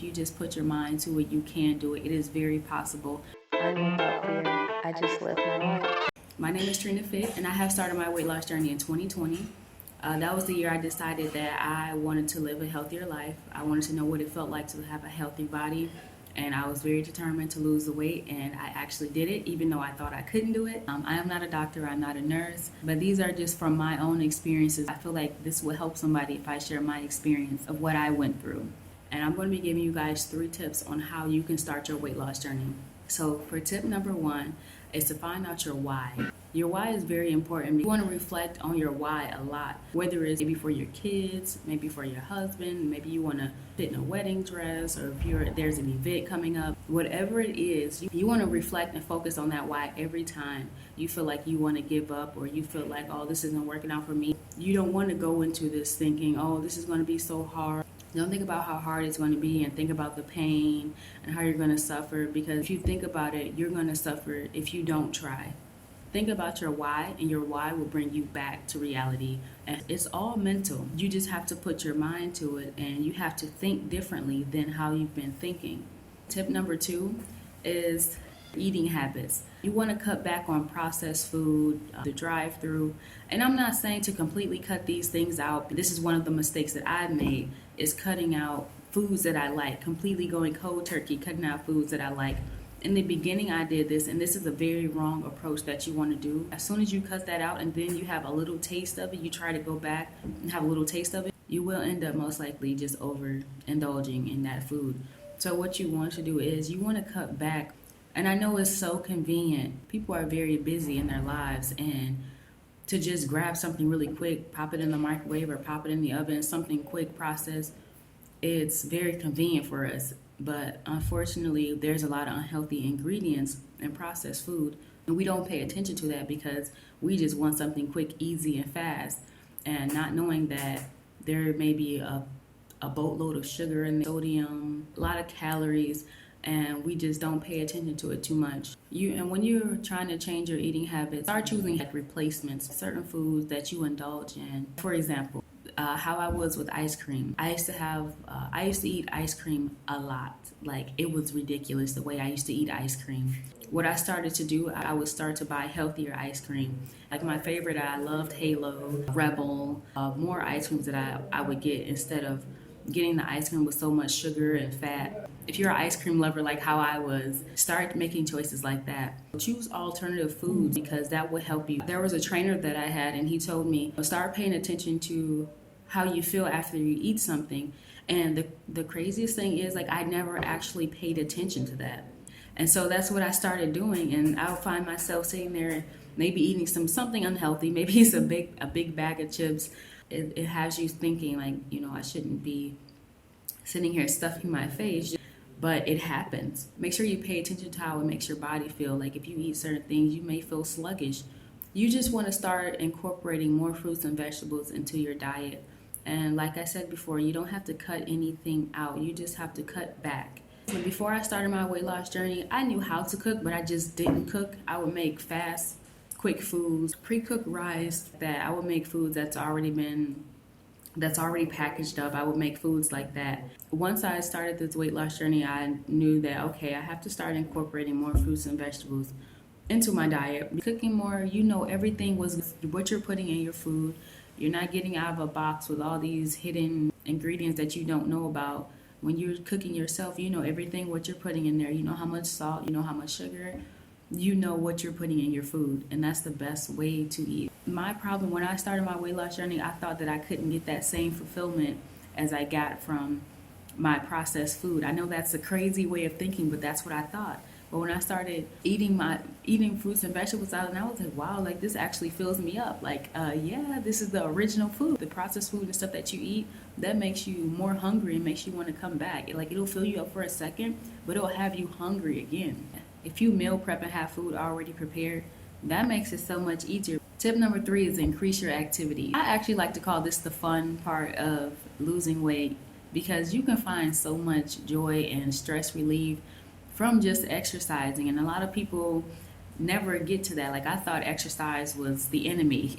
if you just put your mind to it, you can do it. It is very possible. I live without fear. I just live my life. My name is Trina Fit, and I have started my weight loss journey in 2020. That was the year I decided that I wanted to live a healthier life. I wanted to know what it felt like to have a healthy body, and I was very determined to lose the weight, and I actually did it, even though I thought I couldn't do it. I am not a doctor, I'm not a nurse, but these are just from my own experiences. I feel like this will help somebody if I share my experience of what I went through. And I'm going to be giving you guys 3 tips on how you can start your weight loss journey. So for tip number 1 is to find out your why. Your why is very important. You want to reflect on your why a lot, whether it's maybe for your kids, maybe for your husband, maybe you want to fit in a wedding dress, or if there's an event coming up, whatever it is, you want to reflect and focus on that why every time you feel like you want to give up, or you feel like, oh, this isn't working out for me. You don't want to go into this thinking, oh, this is going to be so hard. Don't think about how hard it's going to be, and think about the pain and how you're going to suffer, because if you think about it, you're going to suffer if you don't try. Think about your why, and your why will bring you back to reality. And it's all mental. You just have to put your mind to it, and you have to think differently than how you've been thinking. Tip number 2 is eating habits. You want to cut back on processed food, the drive-through. And I'm not saying to completely cut these things out. This is one of the mistakes that I've made, is cutting out foods that I like, completely going cold turkey, cutting out foods that I like. In the beginning, I did this, and this is a very wrong approach that you want to do. As soon as you cut that out and then you have a little taste of it, you try to go back and have a little taste of it, you will end up most likely just overindulging in that food. So what you want to do is you want to cut back. And I know it's so convenient. People are very busy in their lives, and to just grab something really quick, pop it in the microwave or pop it in the oven, something quick processed, it's very convenient for us. But unfortunately, there's a lot of unhealthy ingredients in processed food, and we don't pay attention to that because we just want something quick, easy, and fast, and not knowing that there may be a boatload of sugar and sodium, a lot of calories, and we just don't pay attention to it too much. And when you're trying to change your eating habits, start choosing like replacements, certain foods that you indulge in. For example, how I was with ice cream. I used to eat ice cream a lot. Like, it was ridiculous the way I used to eat ice cream. What I started to do, I would start to buy healthier ice cream. Like my favorite, I loved Halo, Rebel, more ice creams that I would get instead of getting the ice cream with so much sugar and fat. If you're an ice cream lover like how I was, start making choices like that. Choose alternative foods, because that will help you. There was a trainer that I had, and he told me, start paying attention to how you feel after you eat something. And the craziest thing is, like, I never actually paid attention to that. And so that's what I started doing, and I'll find myself sitting there maybe eating something unhealthy. Maybe it's a big bag of chips. It has you thinking, like, I shouldn't be sitting here stuffing my face, but it happens. Make sure you pay attention to how it makes your body feel. Like, if you eat certain things, you may feel sluggish. You just want to start incorporating more fruits and vegetables into your diet. And like I said before, you don't have to cut anything out. You just have to cut back. When before I started my weight loss journey, I knew how to cook, but I just didn't cook. I would make fast, quick foods, pre-cooked rice. That I would make foods that's already packaged up. I would make foods like that. Once I started this weight loss journey, I knew that, okay, I have to start incorporating more fruits and vegetables into my diet. Cooking more, everything was what you're putting in your food. You're not getting out of a box with all these hidden ingredients that you don't know about. When you're cooking yourself, you know everything what you're putting in there. You know how much salt, you know how much sugar, you know what you're putting in your food, and that's the best way to eat. My problem when I started my weight loss journey, I thought that I couldn't get that same fulfillment as I got from my processed food. I know that's a crazy way of thinking, but that's what I thought. But when I started eating fruits and vegetables out, and I was like, wow, like, this actually fills me up. Like, yeah, this is the original food. The processed food and stuff that you eat, that makes you more hungry and makes you want to come back. It'll fill you up for a second, but it'll have you hungry again. If you meal prep and have food already prepared, that makes it so much easier. Tip number 3 is increase your activity. I actually like to call this the fun part of losing weight, because you can find so much joy and stress relief from just exercising. And a lot of people, never get to that. Like, I thought exercise was the enemy.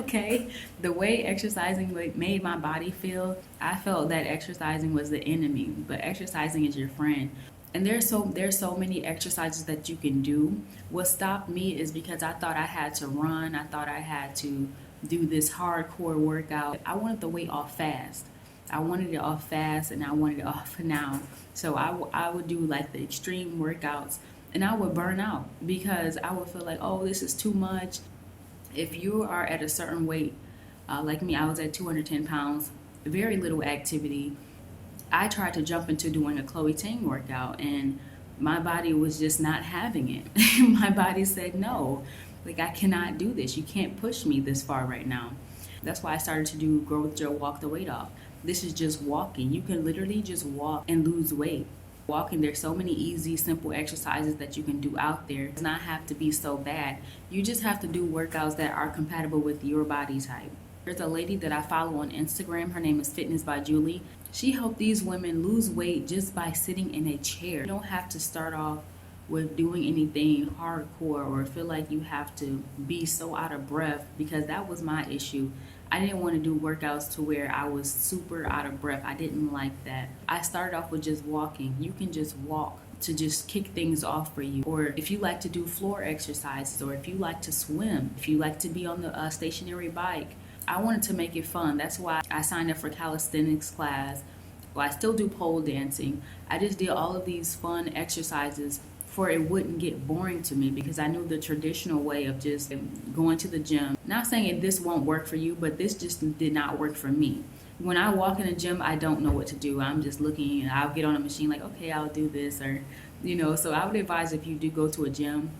Okay, the way exercising made my body feel, I felt that exercising was the enemy, but exercising is your friend. And there's so many exercises that you can do. What stopped me is because I thought I had to run, I thought I had to do this hardcore workout. I wanted the weight off fast. I wanted it off fast, and I wanted it off now. So I would do like the extreme workouts, and I would burn out because I would feel like, oh, this is too much. If you are at a certain weight, like me, I was at 210 pounds, very little activity. I tried to jump into doing a Chloe Ting workout, and my body was just not having it. My body said no. Like, I cannot do this. You can't push me this far right now. That's why I started to do Grow with Joe, Walk the Weight Off. This is just walking. You can literally just walk and lose weight. Walking, there's so many easy, simple exercises that you can do out there. It does not have to be so bad. You just have to do workouts that are compatible with your body type. There's a lady that I follow on Instagram. Her name is Fitness by Julie. She helped these women lose weight just by sitting in a chair. You don't have to start off with doing anything hardcore or feel like you have to be so out of breath, because that was my issue. I didn't want to do workouts to where I was super out of breath. I didn't like that. I started off with just walking. You can just walk to just kick things off for you. Or if you like to do floor exercises, or if you like to swim, if you like to be on the stationary bike. I wanted to make it fun. That's why I signed up for calisthenics class. Well, I still do pole dancing. I just did all of these fun exercises for it wouldn't get boring to me, because I knew the traditional way of just going to the gym. Not saying this won't work for you, but this just did not work for me. When I walk in the gym, I don't know what to do. I'm just looking, and I'll get on a machine like, okay, I'll do this, or, so I would advise, if you do go to a gym,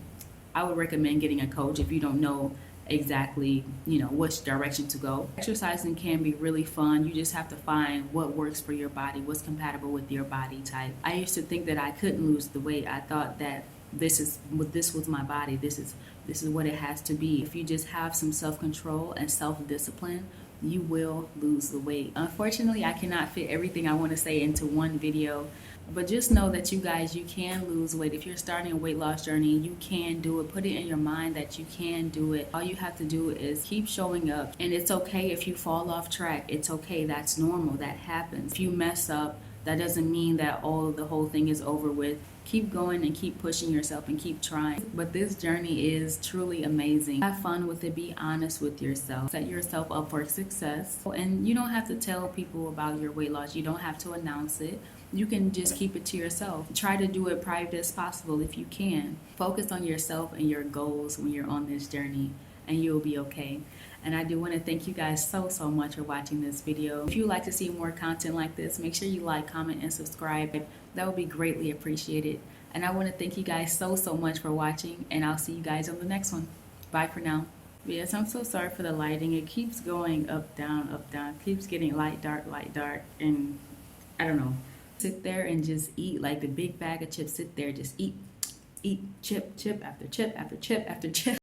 I would recommend getting a coach if you don't know exactly, which direction to go. Exercising can be really fun. You just have to find what works for your body, what's compatible with your body type. I used to think that I couldn't lose the weight. I thought that this was my body. This is what it has to be. If you just have some self-control and self-discipline, you will lose the weight. Unfortunately, I cannot fit everything I want to say into one video. But just know that you guys, you can lose weight. If you're starting a weight loss journey, you can do it. Put it in your mind that you can do it. All you have to do is keep showing up. And it's okay if you fall off track. It's okay. That's normal. That happens. If you mess up, that doesn't mean that the whole thing is over with. Keep going and keep pushing yourself and keep trying. But this journey is truly amazing. Have fun with it. Be honest with yourself. Set yourself up for success. And you don't have to tell people about your weight loss. You don't have to announce it. You can just keep it to yourself. Try to do it private as possible if you can. Focus on yourself and your goals when you're on this journey, and you'll be okay. And I do want to thank you guys so much for watching this video. If you would like to see more content like this, make sure you like, comment, and subscribe. That would be greatly appreciated. And I want to thank you guys so much for watching, and I'll see you guys on the next one. Bye for now. Yes, I'm so sorry for the lighting. It keeps going up, down, it keeps getting light, dark, and I don't know. Sit there and just eat like the big bag of chips. Sit there, just eat chip after chip after chip after chip.